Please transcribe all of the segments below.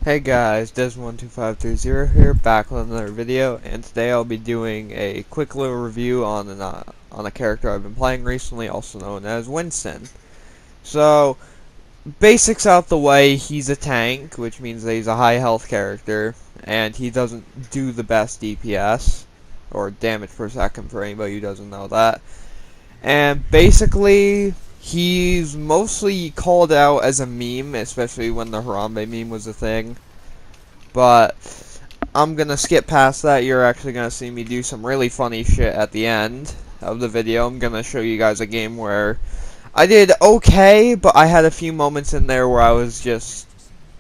Hey guys, Des12530 here, back with another video, and today I'll be doing a quick little review on a character I've been playing recently, also known as Winston. So, basics out the way, he's a tank, which means that he's a high health character, and he doesn't do the best DPS, or damage per second for anybody who doesn't know that. And basically, he's mostly called out as a meme, especially when the Harambe meme was a thing. But I'm gonna skip past that. You're actually gonna see me do some really funny shit at the end of the video. I'm gonna show you guys a game where I did okay, but I had a few moments in there where I was just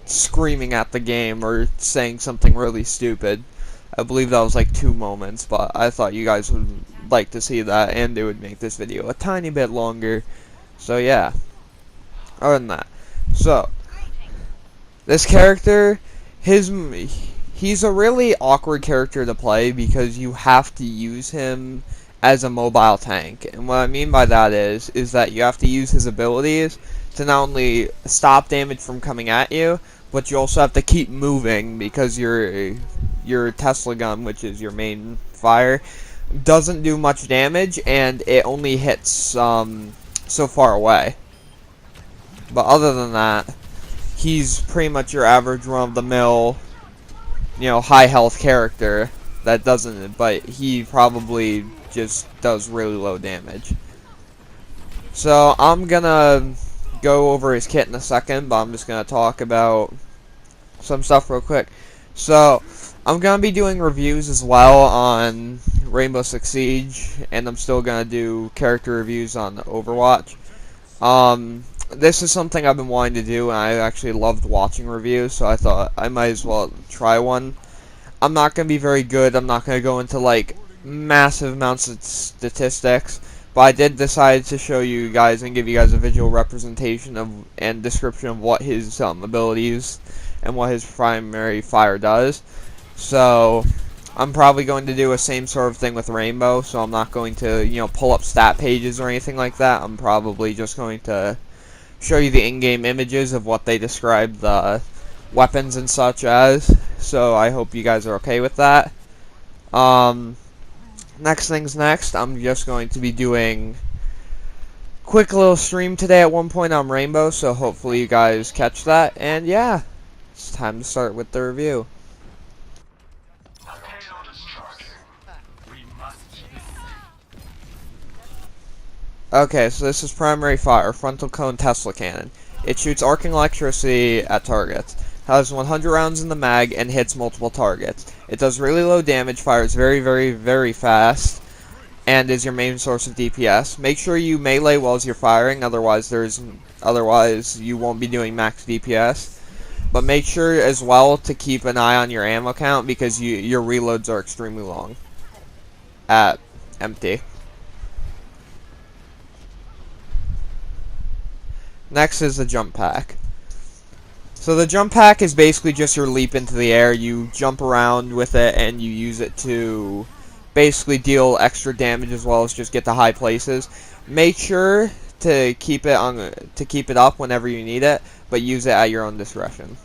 screaming at the game or saying something really stupid. I believe that was like 2 moments, but I thought you guys would like to see that, and it would make this video a tiny bit longer. So yeah, other than that. So, this character, he's a really awkward character to play because you have to use him as a mobile tank. And what I mean by that is that you have to use his abilities to not only stop damage from coming at you, but you also have to keep moving because your Tesla gun, which is your main fire, doesn't do much damage and it only hits so far away. But other than that, he's pretty much your average run-of-the-mill, high health character that doesn't, but he probably just does really low damage. So I'm gonna go over his kit in a second, but I'm just gonna talk about some stuff real quick. So I'm gonna be doing reviews as well on Rainbow Six Siege, and I'm still gonna do character reviews on Overwatch. This is something I've been wanting to do, and I actually loved watching reviews, so I thought I might as well try one. I'm not going to be very good. I'm not going to go into, like, massive amounts of statistics, but I did decide to show you guys and give you guys a visual representation of and description of what his abilities and what his primary fire does. So I'm probably going to do a same sort of thing with Rainbow, so I'm not going to, pull up stat pages or anything like that. I'm probably just going to show you the in-game images of what they describe the weapons and such as. So I hope you guys are okay with that. Next things next, I'm just going to be doing quick little stream today at one point on Rainbow, so hopefully you guys catch that. And yeah, it's time to start with the review. Okay, so this is primary fire, frontal cone Tesla cannon. It shoots arcing electricity at targets. Has 100 rounds in the mag and hits multiple targets. It does really low damage, fires very, very, very fast, and is your main source of DPS. Make sure you melee while you're firing, otherwise you won't be doing max DPS. But make sure as well to keep an eye on your ammo count because your reloads are extremely long at empty. Next is the jump pack. So the jump pack is basically just your leap into the air. You jump around with it and you use it to basically deal extra damage as well as just get to high places. Make sure to keep it up whenever you need it, but use it at your own discretion.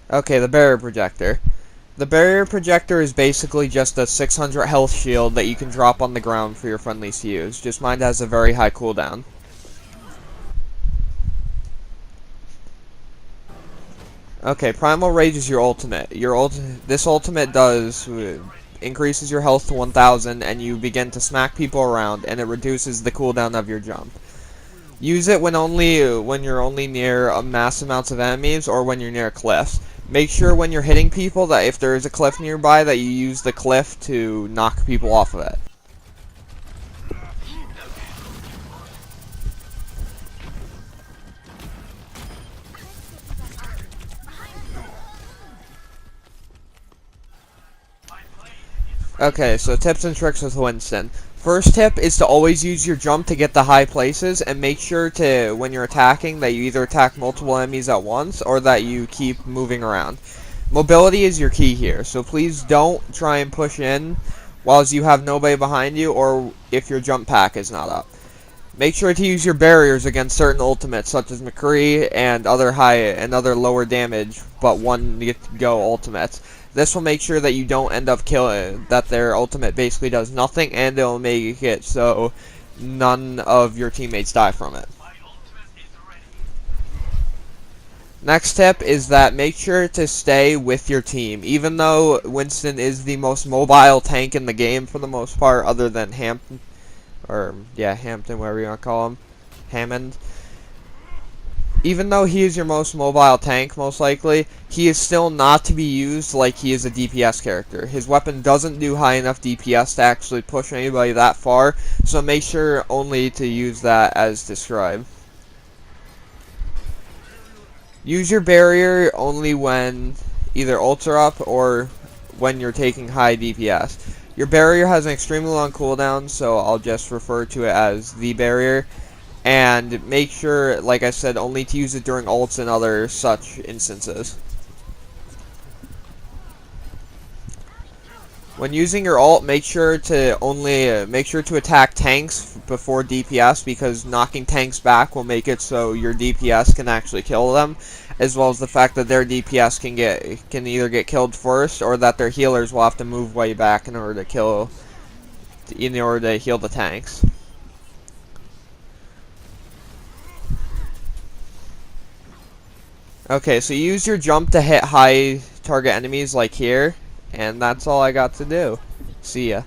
Okay, the barrier projector. The barrier projector is basically just a 600 health shield that you can drop on the ground for your friendlies to use. Just mind it has a very high cooldown. Okay, Primal Rage is your ultimate. This ultimate does increases your health to 1000 and you begin to smack people around, and it reduces the cooldown of your jump. Use it when you're only near a mass amounts of enemies or when you're near cliffs. Make sure when you're hitting people that if there is a cliff nearby that you use the cliff to knock people off of it. Okay, so tips and tricks with Winston. First tip is to always use your jump to get the high places, and make sure to, when you're attacking, that you either attack multiple enemies at once, or that you keep moving around. Mobility is your key here, so please don't try and push in whilst you have nobody behind you, or if your jump pack is not up. Make sure to use your barriers against certain ultimates, such as McCree and other lower damage, but one get-to-go ultimates. This will make sure that you don't end up killing, that their ultimate basically does nothing, and it'll make it so none of your teammates die from it. Next tip is that make sure to stay with your team. Even though Winston is the most mobile tank in the game for the most part, other than Hampton, whatever you want to call him, Hammond. Even though he is your most mobile tank, most likely, he is still not to be used like he is a DPS character. His weapon doesn't do high enough DPS to actually push anybody that far, so make sure only to use that as described. Use your barrier only when either ults are up or when you're taking high DPS. Your barrier has an extremely long cooldown, so I'll just refer to it as the barrier. And make sure, like I said, only to use it during ults and other such instances. When using your ult, make sure to attack tanks before DPS, because knocking tanks back will make it so your DPS can actually kill them, as well as the fact that their DPS can either get killed first, or that their healers will have to move way back in order to heal the tanks. Okay, so use your jump to hit high target enemies like here, and that's all I got to do. See ya.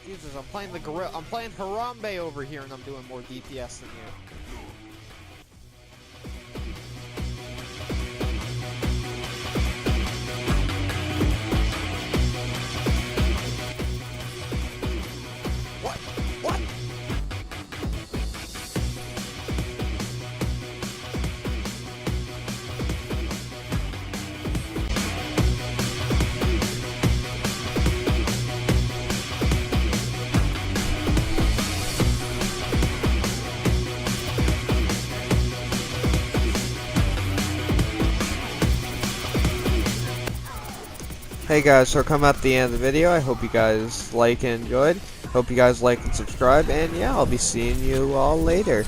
Jesus, I'm playing Harambe over here, and I'm doing more DPS than you. Hey guys, so come at the end of the video. I hope you guys like and enjoyed. Hope you guys like and subscribe, and yeah, I'll be seeing you all later.